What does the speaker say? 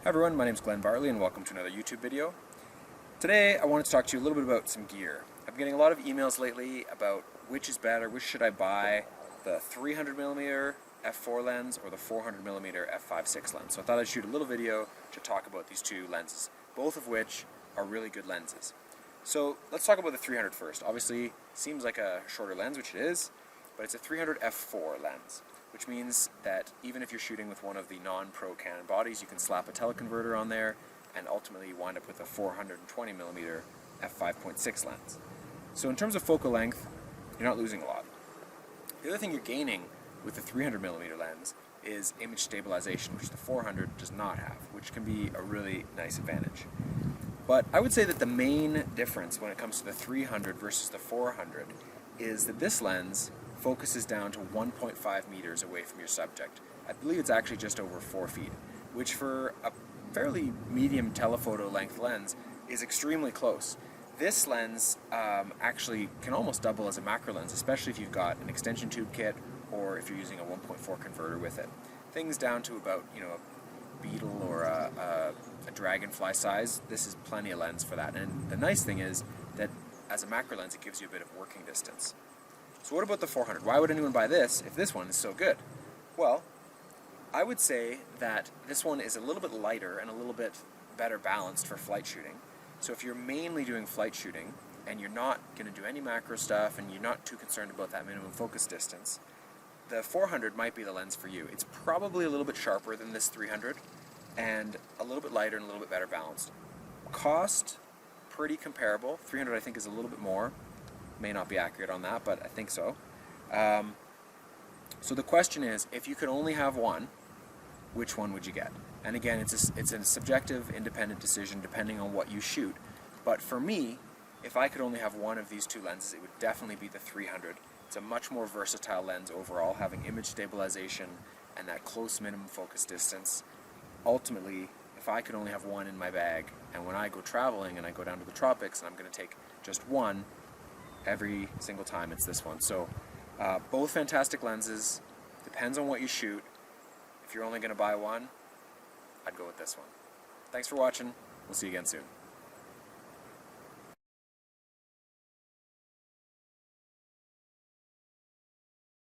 Hi everyone, my name is Glenn Bartley and welcome to another YouTube video. Today I wanted to talk to you a little bit about some gear. I've been getting a lot of emails lately about which is better, which should I buy, the 300mm f4 lens or the 400mm f5.6 lens. So I thought I'd shoot a little video to talk about these two lenses, both of which are really good lenses. So let's talk about the 300 first. Obviously, seems like a shorter lens, which it is, but it's a 300 f4 lens, which means that even if you're shooting with one of the non-pro Canon bodies, you can slap a teleconverter on there and ultimately you wind up with a 420mm f5.6 lens. So in terms of focal length, you're not losing a lot. The other thing you're gaining with the 300mm lens is image stabilization, which the 400 does not have, which can be a really nice advantage. But I would say that the main difference when it comes to the 300 versus the 400 is that this lens focuses down to 1.5 meters away from your subject. I believe it's actually just over 4 feet, which for a fairly medium telephoto length lens is extremely close. This lens actually can almost double as a macro lens, especially if you've got an extension tube kit or if you're using a 1.4 converter with it. Things down to about, a beetle or a dragonfly size, this is plenty of lens for that. And the nice thing is that as a macro lens, it gives you a bit of working distance. So what about the 400? Why would anyone buy this if this one is so good? Well, I would say that this one is a little bit lighter and a little bit better balanced for flight shooting. So if you're mainly doing flight shooting and you're not going to do any macro stuff and you're not too concerned about that minimum focus distance, the 400 might be the lens for you. It's probably a little bit sharper than this 300 and a little bit lighter and a little bit better balanced. Cost, pretty comparable. 300 I think is a little bit more. May not be accurate on that, but I think so. So the question is, if you could only have one, which one would you get? And again, it's a subjective, independent decision depending on what you shoot. But for me, if I could only have one of these two lenses, it would definitely be the 300. It's a much more versatile lens overall, having image stabilization and that close minimum focus distance. Ultimately, if I could only have one in my bag, and when I go traveling and I go down to the tropics and I'm going to take just one, every single time it's this one. So both fantastic lenses, depends on what you shoot. If you're only going to buy one, I'd go with this one. Thanks for watching. We'll see you again soon.